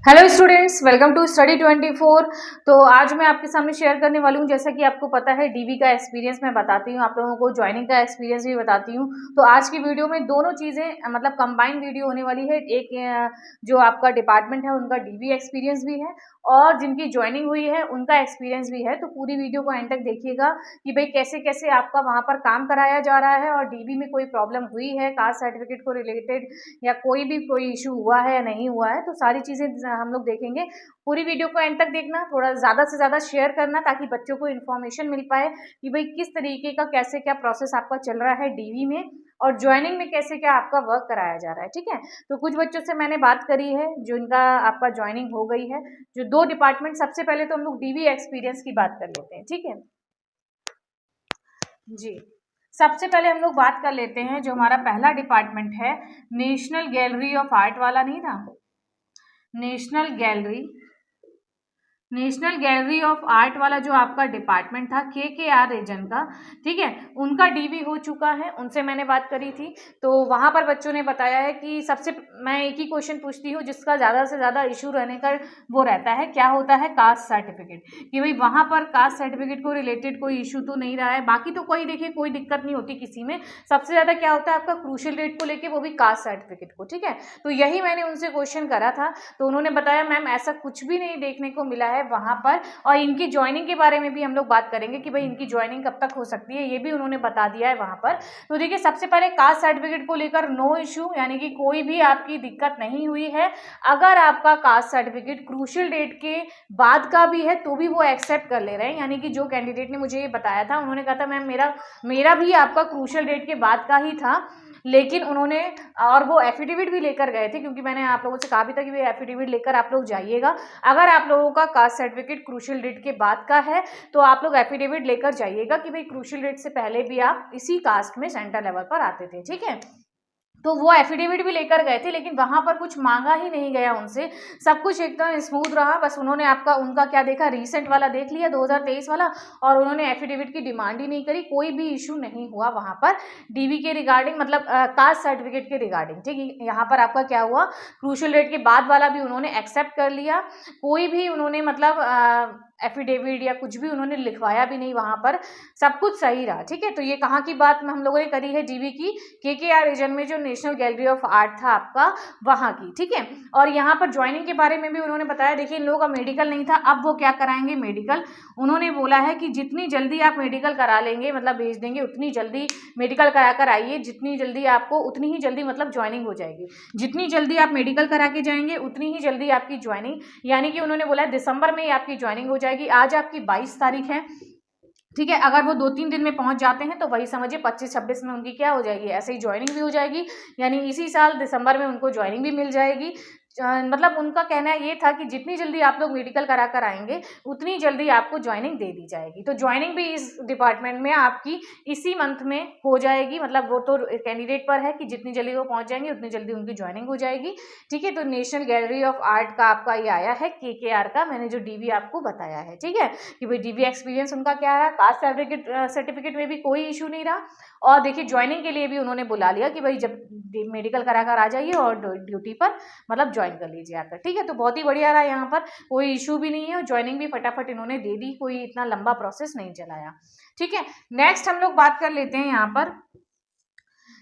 Hello students, welcome to study 24। तो आज मैं आपके सामने शेयर करने वाली हूँ, जैसा कि आपको पता है डीवी का एक्सपीरियंस मैं बताती हूँ, आप लोगों को ज्वाइनिंग का एक्सपीरियंस भी बताती हूँ। तो आज की वीडियो में दोनों चीज़ें मतलब कंबाइंड वीडियो होने वाली है। एक जो आपका डिपार्टमेंट है उनका डीवी एक्सपीरियंस भी है और जिनकी ज्वाइनिंग हुई है उनका एक्सपीरियंस भी है। तो पूरी वीडियो को एंड तक देखिएगा कि भाई कैसे कैसे आपका वहाँ पर काम कराया जा रहा है और डीवी में कोई प्रॉब्लम हुई है, कास्ट सर्टिफिकेट को रिलेटेड या कोई इशू हुआ है या नहीं हुआ है। तो सारी चीज़ें हम लोग देखेंगे। पूरी वीडियो को एंड तक देखना, थोड़ा ज़्यादा से ज़्यादा शेयर करना ताकि बच्चों को इन्फॉर्मेशन मिल पाए कि भाई किस तरीके का कैसे क्या प्रोसेस आपका चल रहा है डीवी में और ज्वाइनिंग में कैसे क्या आपका वर्क कराया जा रहा है। ठीक है, तो कुछ बच्चों से मैंने बात करी है जो इनका आपका ज्वाइनिंग हो गई है, जो दो डिपार्टमेंट। सबसे पहले तो हम लोग डीवी एक्सपीरियंस की बात कर लेते हैं। ठीक है जी, सबसे पहले हम लोग बात कर लेते हैं जो हमारा पहला डिपार्टमेंट है, नेशनल गैलरी ऑफ आर्ट वाला नहीं था, नेशनल गैलरी ऑफ आर्ट वाला जो आपका डिपार्टमेंट था KKR रीजन का। ठीक है, उनका डीवी हो चुका है, उनसे मैंने बात करी थी। तो वहाँ पर बच्चों ने बताया है कि सबसे मैं एक ही क्वेश्चन पूछती हूँ जिसका ज़्यादा से ज़्यादा इशू रहने का वो रहता है, क्या होता है कास्ट सर्टिफिकेट, कि भाई वहाँ पर कास्ट सर्टिफिकेट को रिलेटेड कोई इशू तो नहीं रहा है। बाकी तो कोई देखिए कोई दिक्कत नहीं होती किसी में, सबसे ज़्यादा क्या होता है आपका क्रूशियल डेट को लेके, वो भी कास्ट सर्टिफिकेट को। ठीक है, तो यही मैंने उनसे क्वेश्चन करा था। तो उन्होंने बताया मैम ऐसा कुछ भी नहीं देखने को मिला है वहाँ पर, और इनकी ज्वाइनिंग के बारे में भी हम लोग बात करेंगे कि भाई इनकी ज्वाइनिंग कब तक हो सकती है, ये भी उन्होंने बता दिया है वहाँ पर। तो देखिए सबसे पहले कास्ट सर्टिफिकेट को लेकर नो इशू, यानी कि कोई भी आपकी दिक्कत नहीं हुई है। अगर आपका कास्ट सर्टिफिकेट क्रूशियल डेट के बाद का भी है तो भी वो एक्सेप्ट कर ले रहे हैं। यानी कि जो कैंडिडेट ने मुझे ये बताया था उन्होंने कहा था मैम मेरा भी आपका क्रूशियल डेट के बाद का ही था, लेकिन उन्होंने और वो एफिडेविट भी लेकर गए थे, क्योंकि मैंने आप लोगों से कहा भी था कि वो एफिडेविट लेकर आप लोग जाइएगा। अगर आप लोगों का कास्ट सर्टिफिकेट क्रूशियल डेट के बाद का है तो आप लोग एफिडेविट लेकर जाइएगा कि भाई क्रूशियल डेट से पहले भी आप इसी कास्ट में सेंटर लेवल पर आते थे। ठीक है, तो वो एफिडेविट भी लेकर गए थे, लेकिन वहाँ पर कुछ मांगा ही नहीं गया उनसे, सब कुछ एकदम स्मूथ रहा। बस उन्होंने उनका क्या देखा, रीसेंट वाला देख लिया 2023 वाला, और उन्होंने एफिडेविट की डिमांड ही नहीं करी। कोई भी इशू नहीं हुआ वहाँ पर डीवी के रिगार्डिंग, मतलब कास्ट सर्टिफिकेट के रिगार्डिंग। ठीक है, यहाँ पर आपका क्या हुआ, क्रूशियल डेट के बाद वाला भी उन्होंने एक्सेप्ट कर लिया। कोई भी उन्होंने मतलब एफिडेविट या कुछ भी उन्होंने लिखवाया भी नहीं वहाँ पर, सब कुछ सही रहा। ठीक है, तो ये कहाँ की बात में हम लोगों ने करी है, डीवी की KKR रीजन में जो नेशनल गैलरी ऑफ आर्ट था आपका वहाँ की। ठीक है, और यहाँ पर ज्वाइनिंग के बारे में भी उन्होंने बताया। देखिए इन लोगों का मेडिकल नहीं था, अब वो क्या कराएंगे मेडिकल। उन्होंने बोला है कि जितनी जल्दी आप मेडिकल करा लेंगे, मतलब भेज देंगे, उतनी जल्दी मेडिकल करा कर आइए, जितनी जल्दी आपको उतनी ही जल्दी मतलब ज्वाइनिंग हो जाएगी। जितनी जल्दी आप मेडिकल करा के जाएंगे उतनी ही जल्दी आपकी ज्वाइनिंग, यानी कि उन्होंने बोला दिसंबर में ही आपकी ज्वाइनिंग हो जाएगी। आज आपकी 22 तारीख है। ठीक है, अगर वो 2-3 दिन में पहुंच जाते हैं तो वही समझिए 25-26 में उनकी क्या हो जाएगी, ऐसे ही ज्वाइनिंग भी हो जाएगी, यानी इसी साल दिसंबर में उनको ज्वाइनिंग भी मिल जाएगी। मतलब उनका कहना ये था कि जितनी जल्दी आप लोग मेडिकल करा कर आएंगे उतनी जल्दी आपको ज्वाइनिंग दे दी जाएगी। तो ज्वाइनिंग भी इस डिपार्टमेंट में आपकी इसी मंथ में हो जाएगी। मतलब वो तो कैंडिडेट पर है कि जितनी जल्दी वो पहुंच जाएंगे उतनी जल्दी उनकी ज्वाइनिंग हो जाएगी। ठीक है, तो नेशनल गैलरी ऑफ आर्ट का आपका ये आया है KKR का, मैंने जो डीवी आपको बताया है। ठीक है, कि भाई डीवी एक्सपीरियंस उनका क्या रहा, कास्ट सर्टिफिकेट में भी कोई इशू नहीं रहा। और देखिए ज्वाइनिंग के लिए भी उन्होंने बुला लिया कि भाई जब मेडिकल करा कर आ जाइए और ड्यूटी पर मतलब ज्वाइन कर लीजिए आकर। ठीक है, तो बहुत ही बढ़िया रहा, यहाँ पर कोई इशू भी नहीं है और ज्वाइनिंग भी फटाफट इन्होंने दे दी, कोई इतना लंबा प्रोसेस नहीं चलाया। ठीक है, नेक्स्ट हम लोग बात कर लेते हैं यहाँ पर।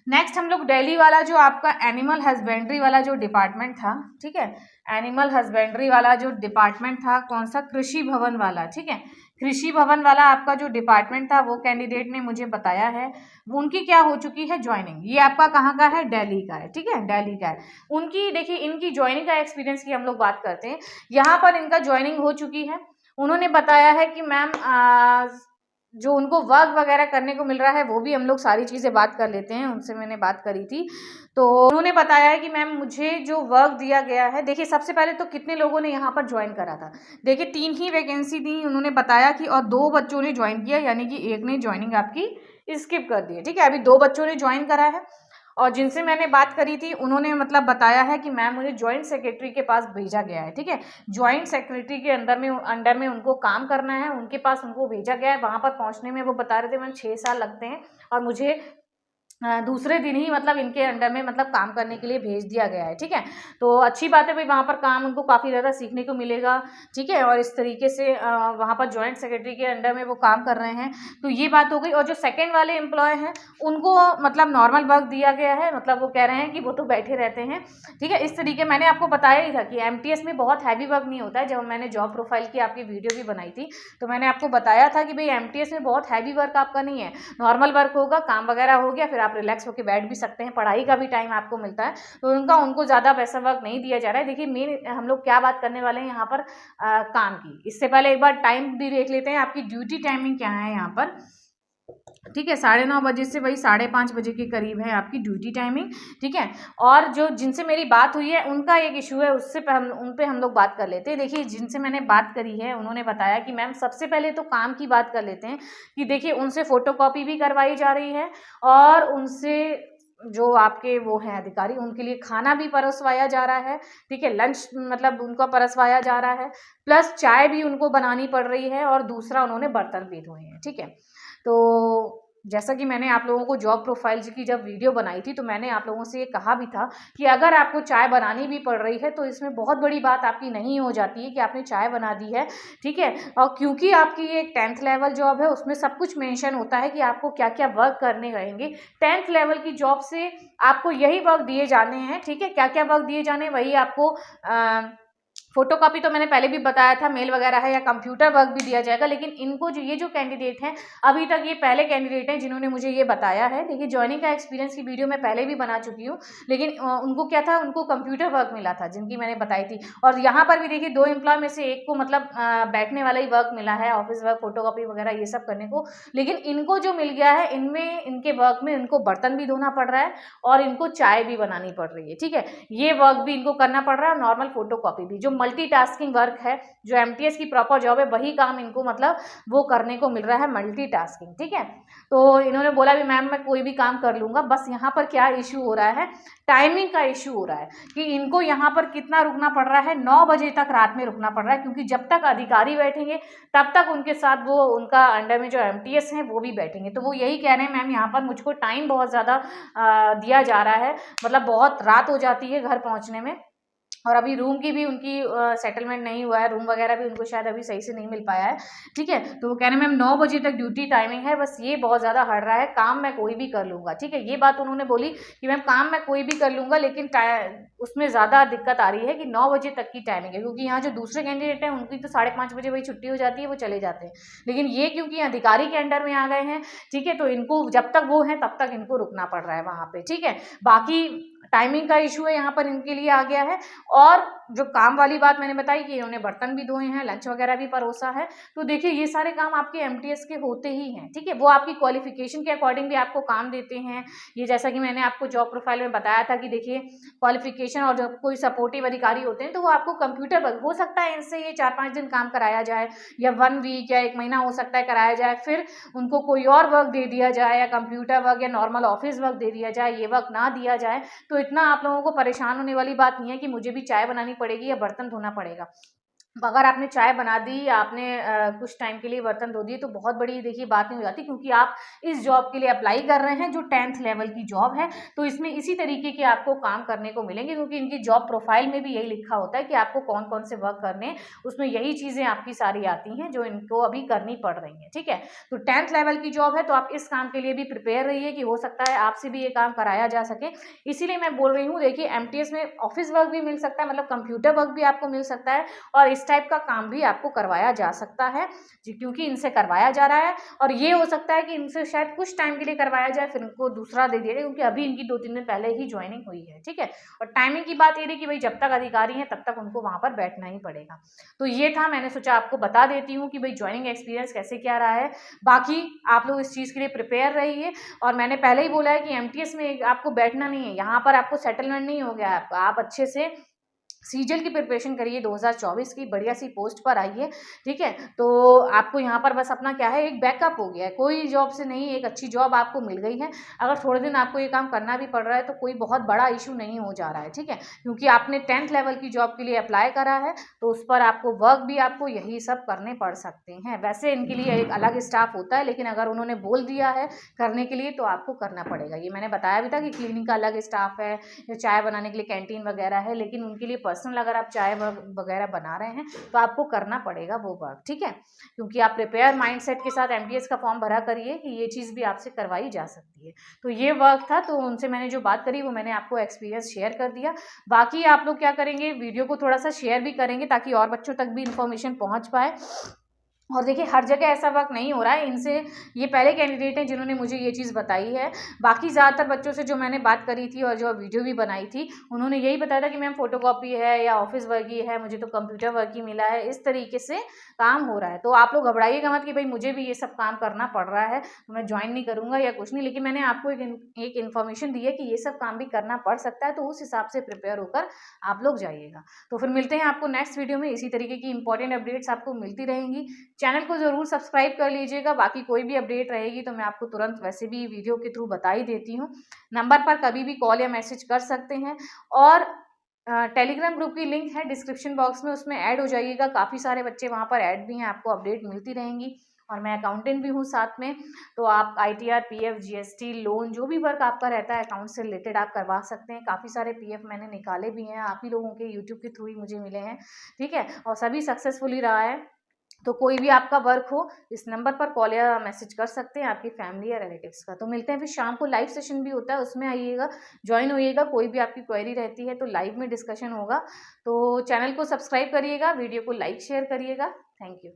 नेक्स्ट हम लोग दिल्ली वाला जो आपका एनिमल हस्बेंड्री वाला जो डिपार्टमेंट था। ठीक है, एनिमल हस्बेंड्री वाला जो डिपार्टमेंट था, कौन सा, कृषि भवन वाला। ठीक है, कृषि भवन वाला आपका जो डिपार्टमेंट था वो कैंडिडेट ने मुझे बताया है उनकी क्या हो चुकी है ज्वाइनिंग। ये आपका कहाँ का है, दिल्ली का है। ठीक है, दिल्ली का है। उनकी देखिए इनकी ज्वाइनिंग का एक्सपीरियंस की हम लोग बात करते हैं। यहाँ पर इनका ज्वाइनिंग हो चुकी है। उन्होंने बताया है कि मैम जो उनको वर्क वगैरह करने को मिल रहा है वो भी हम लोग सारी चीज़ें बात कर लेते हैं, उनसे मैंने बात करी थी। तो उन्होंने बताया है कि मैम मुझे जो वर्क दिया गया है, देखिए सबसे पहले तो कितने लोगों ने यहाँ पर ज्वाइन करा था, देखिए 3 ही वैकेंसी थी उन्होंने बताया कि, और 2 बच्चों ने ज्वाइन किया, यानी कि एक ने ज्वाइनिंग आपकी स्किप कर दी है। ठीक है, अभी 2 बच्चों ने ज्वाइन करा है। और जिनसे मैंने बात करी थी उन्होंने मतलब बताया है कि मैम मुझे जॉइंट सेक्रेटरी के पास भेजा गया है। ठीक है, जॉइंट सेक्रेटरी के अंडर में उनको काम करना है, उनके पास उनको भेजा गया है। वहाँ पर पहुँचने में वो बता रहे थे मैम 6 साल लगते हैं और मुझे दूसरे दिन ही मतलब इनके अंडर में मतलब काम करने के लिए भेज दिया गया है, ठीक है। तो अच्छी बात है भाई, वहाँ पर काम उनको काफ़ी ज़्यादा सीखने को मिलेगा, ठीक है। और इस तरीके से वहाँ पर जॉइंट सेक्रेटरी के अंडर में वो काम कर रहे हैं, तो ये बात हो गई। और जो सेकंड वाले एम्प्लॉय हैं उनको मतलब नॉर्मल वर्क दिया गया है, मतलब वो कह रहे हैं कि वो तो बैठे रहते हैं, ठीक है। इस तरीके मैंने आपको बताया ही था कि एमटीएस में बहुत हैवी वर्क नहीं होता है। जब मैंने जॉब प्रोफाइल की आपकी वीडियो भी बनाई थी तो मैंने आपको बताया था कि भाई एमटीएस में बहुत हैवी वर्क आपका नहीं है, नॉर्मल वर्क होगा, काम वगैरह हो गया, फिर आप रिलैक्स होकर बैठ भी सकते हैं, पढ़ाई का भी टाइम आपको मिलता है, तो उनको ज़्यादा वैसा वर्क नहीं दिया जा रहा है। देखिए मेन हम लोग क्या बात करने वाले हैं यहाँ पर काम की, इससे पहले एक बार टाइम भी देख लेते हैं, आपकी ड्यूटी टाइमिंग क्या है यहाँ पर, ठीक है। 9:30 बजे से वही 5:30 बजे के करीब है आपकी ड्यूटी टाइमिंग, ठीक है। और जो जिनसे मेरी बात हुई है उनका एक इशू है, उससे उन पे हम लोग बात कर लेते हैं। देखिए जिनसे मैंने बात करी है उन्होंने बताया कि मैम सबसे पहले तो काम की बात कर लेते हैं कि देखिए उनसे फोटोकॉपी भी करवाई जा रही है, और उनसे जो आपके वो हैं अधिकारी उनके लिए खाना भी परसवाया जा रहा है, ठीक है। लंच मतलब उनको परसवाया जा रहा है, प्लस चाय भी उनको बनानी पड़ रही है, और दूसरा उन्होंने बर्तन भी धोए हैं, ठीक है। तो जैसा कि मैंने आप लोगों को जॉब प्रोफाइल की जब वीडियो बनाई थी तो मैंने आप लोगों से ये कहा भी था कि अगर आपको चाय बनानी भी पड़ रही है तो इसमें बहुत बड़ी बात आपकी नहीं हो जाती है कि आपने चाय बना दी है, ठीक है। और क्योंकि आपकी ये एक 10th लेवल जॉब है, उसमें सब कुछ मेंशन होता है कि आपको क्या क्या वर्क करने रहेंगे। 10th लेवल की जॉब से आपको यही वर्क दिए जाने हैं, ठीक है। क्या क्या वर्क दिए जाने वही आपको फोटोकॉपी तो मैंने पहले भी बताया था, मेल वगैरह है, या कंप्यूटर वर्क भी दिया जाएगा। लेकिन इनको जो ये जो कैंडिडेट हैं, अभी तक ये पहले कैंडिडेट हैं जिन्होंने मुझे ये बताया है। देखिए जॉइनिंग का एक्सपीरियंस की वीडियो मैं पहले भी बना चुकी हूँ, लेकिन उनको क्या था, उनको कंप्यूटर वर्क मिला था जिनकी मैंने बताई थी। और यहाँ पर भी देखिए 2 एम्प्लॉय में से एक को मतलब बैठने वाला ही वर्क मिला है, ऑफिस वर्क, फोटोकॉपी वगैरह ये सब करने को। लेकिन इनको जो मिल गया है, इनमें इनके वर्क में इनको बर्तन भी धोना पड़ रहा है और इनको चाय भी बनानी पड़ रही है, ठीक है। ये वर्क भी इनको करना पड़ रहा है, नॉर्मल फोटोकॉपी भी। जो मल्टीटास्किंग वर्क है, जो एमटीएस की प्रॉपर जॉब है, वही काम इनको मतलब वो करने को मिल रहा है, मल्टीटास्किंग, ठीक है। तो इन्होंने बोला भी मैम मैं कोई भी काम कर लूँगा, बस यहाँ पर क्या इशू हो रहा है, टाइमिंग का इशू हो रहा है कि इनको यहाँ पर कितना रुकना पड़ रहा है, 9 बजे तक रात में रुकना पड़ रहा है, क्योंकि जब तक अधिकारी बैठेंगे तब तक उनके साथ वो उनका अंडर में जो एमटीएस हैं वो भी बैठेंगे। तो वो यही कह रहे हैं मैम यहाँ पर मुझको टाइम बहुत ज़्यादा दिया जा रहा है, मतलब बहुत रात हो जाती है घर पहुँचने में। और अभी रूम की भी उनकी सेटलमेंट नहीं हुआ है, रूम वगैरह भी उनको शायद अभी सही से नहीं मिल पाया है, ठीक है। तो वो कह रहे हैं मैम 9 बजे तक ड्यूटी टाइमिंग है, बस ये बहुत ज़्यादा हट रहा है, काम मैं कोई भी कर लूँगा, ठीक है। ये बात उन्होंने बोली कि मैम काम मैं कोई भी कर लूँगा, लेकिन उसमें ज़्यादा दिक्कत आ रही है कि 9 बजे तक की टाइमिंग है, क्योंकि यहाँ जो दूसरे कैंडिडेट हैं उनकी तो 5:30 बजे वही छुट्टी हो जाती है, वो चले जाते हैं। लेकिन ये क्योंकि अधिकारी के अंडर में आ गए हैं, ठीक है, तो इनको जब तक वो हैं तब तक इनको रुकना पड़ रहा है वहाँ पे, ठीक है। बाकी टाइमिंग का इशू है यहाँ पर इनके लिए आ गया है। और जो काम वाली बात मैंने बताई कि इन्होंने बर्तन भी धोए हैं, लंच वगैरह भी परोसा है, तो देखिए ये सारे काम आपके एमटीएस के होते ही हैं, ठीक है। वो आपकी क्वालिफिकेशन के अकॉर्डिंग भी आपको काम देते हैं। ये जैसा कि मैंने आपको जॉब प्रोफाइल में बताया था कि देखिए क्वालिफिकेशन और जब कोई सपोर्टिव अधिकारी होते हैं तो वो आपको कंप्यूटर वर्क, हो सकता है इनसे ये 4-5 दिन काम कराया जाए, या 1 वीक या 1 महीना हो सकता है कराया जाए, फिर उनको कोई और वर्क दे दिया जाए, या कंप्यूटर वर्क या नॉर्मल ऑफिस वर्क दे दिया जाए, ये वर्क ना दिया जाए। तो इतना आप लोगों को परेशान होने वाली बात नहीं है कि मुझे भी चाय बनानी पड़ेगी या बर्तन धोना पड़ेगा। अगर आपने चाय बना दी या आपने कुछ टाइम के लिए बर्तन धो दिए तो बहुत बड़ी देखिए बात नहीं हो जाती, क्योंकि आप इस जॉब के लिए अप्लाई कर रहे हैं जो 10th लेवल की जॉब है। तो इसमें इसी तरीके के आपको काम करने को मिलेंगे, क्योंकि इनकी जॉब प्रोफाइल में भी यही लिखा होता है कि आपको कौन कौन से वर्क करने हैं, उसमें यही चीज़ें आपकी सारी आती हैं जो इनको अभी करनी पड़ रही हैं, ठीक है। तो 10th लेवल की जॉब है, तो आप इस काम के लिए भी प्रिपेयर रहिए कि हो सकता है आपसे भी ये काम कराया जा सके। इसीलिए मैं बोल रही हूँ, देखिए एमटीएस में ऑफिस वर्क भी मिल सकता है, मतलब कंप्यूटर वर्क भी आपको मिल सकता है, और इस टाइप का काम भी आपको करवाया जा सकता है जी, क्योंकि इनसे करवाया जा रहा है। और ये हो सकता है कि इनसे शायद कुछ टाइम के लिए करवाया जाए, फिर इनको दूसरा दे दिया जाए, क्योंकि अभी इनकी 2-3 दिन पहले ही ज्वाइनिंग हुई है, ठीक है। और टाइमिंग की बात ये रही कि भाई जब तक अधिकारी हैं तब तक उनको वहाँ पर बैठना ही पड़ेगा। तो ये था, मैंने सोचा आपको बता देती हूँ कि भाई ज्वाइनिंग एक्सपीरियंस कैसे क्या रहा है। बाकी आप लोग इस चीज़ के लिए प्रिपेयर रहिए। और मैंने पहले ही बोला है कि एमटीएस में आपको बैठना नहीं है, यहाँ पर आपको सेटलमेंट नहीं हो गया है आपका, आप अच्छे से सीजीएल की प्रिपरेशन करिए 2024 की, बढ़िया सी पोस्ट पर आइए, ठीक है। तो आपको यहाँ पर बस अपना क्या है, एक बैकअप हो गया है, कोई जॉब से नहीं, एक अच्छी जॉब आपको मिल गई है। अगर थोड़े दिन आपको ये काम करना भी पड़ रहा है तो कोई बहुत बड़ा इशू नहीं हो जा रहा है, ठीक है, क्योंकि आपने 10th लेवल की जॉब के लिए अप्लाई करा है, तो उस पर आपको वर्क भी आपको यही सब करने पड़ सकते हैं। वैसे इनके लिए एक अलग स्टाफ होता है, लेकिन अगर उन्होंने बोल दिया है करने के लिए तो आपको करना पड़ेगा। ये मैंने बताया भी था कि क्लीनिंग का अलग स्टाफ है, या चाय बनाने के लिए कैंटीन वगैरह है, लेकिन उनके लिए पर्सनल अगर आप चाय वगैरह बना रहे हैं तो आपको करना पड़ेगा वो वर्क, ठीक है, क्योंकि आप प्रिपेयर माइंडसेट के साथ एमटीएस का फॉर्म भरा करिए कि ये चीज़ भी आपसे करवाई जा सकती है। तो ये वर्क था, तो उनसे मैंने जो बात करी वो मैंने आपको एक्सपीरियंस शेयर कर दिया। बाकी आप लोग क्या करेंगे, वीडियो को थोड़ा सा शेयर भी करेंगे ताकि और बच्चों तक भी इंफॉर्मेशन पहुंच पाए। और देखिए हर जगह ऐसा वर्क नहीं हो रहा है, इनसे ये पहले कैंडिडेट हैं जिन्होंने मुझे ये चीज़ बताई है। बाकी ज़्यादातर बच्चों से जो मैंने बात करी थी और जो वीडियो भी बनाई थी, उन्होंने यही बताया था कि मैम फोटोकॉपी है या ऑफिस वर्क ही है, मुझे तो कंप्यूटर वर्क ही मिला है, इस तरीके से काम हो रहा है। तो आप लोग घबराइएगा मत कि भाई मुझे भी ये सब काम करना पड़ रहा है तो मैं ज्वाइन नहीं करूँगा या कुछ नहीं, लेकिन मैंने आपको एक इन्फॉर्मेशन दी है कि ये सब काम भी करना पड़ सकता है, तो उस हिसाब से प्रिपेयर होकर आप लोग जाइएगा। तो फिर मिलते हैं आपको नेक्स्ट वीडियो में, इसी तरीके की इंपॉर्टेंट अपडेट्स आपको मिलती रहेंगी। चैनल को ज़रूर सब्सक्राइब कर लीजिएगा, बाकी कोई भी अपडेट रहेगी तो मैं आपको तुरंत वैसे भी वीडियो के थ्रू बता ही देती हूँ। नंबर पर कभी भी कॉल या मैसेज कर सकते हैं। और टेलीग्राम ग्रुप की लिंक है डिस्क्रिप्शन बॉक्स में, उसमें ऐड हो जाइएगा, काफ़ी सारे बच्चे वहाँ पर ऐड भी हैं, आपको अपडेट मिलती रहेंगी। और मैं अकाउंटेंट भी हूँ साथ में, तो आप आईटीआर, पीएफ, जीएसटी, लोन जो भी वर्क आपका रहता है अकाउंट से रिलेटेड आप करवा सकते हैं। काफ़ी सारे पीएफ मैंने निकाले भी हैं, आप ही लोगों के यूट्यूब के थ्रू ही मुझे मिले हैं, ठीक है, और सभी सक्सेसफुली रहा है। तो कोई भी आपका वर्क हो इस नंबर पर कॉल या मैसेज कर सकते हैं, आपकी फैमिली या रिलेटिव्स का। तो मिलते हैं फिर शाम को, लाइव सेशन भी होता है, उसमें आइएगा, ज्वाइन होइएगा। कोई भी आपकी क्वेरी रहती है तो लाइव में डिस्कशन होगा। तो चैनल को सब्सक्राइब करिएगा, वीडियो को लाइक शेयर करिएगा। Thank you.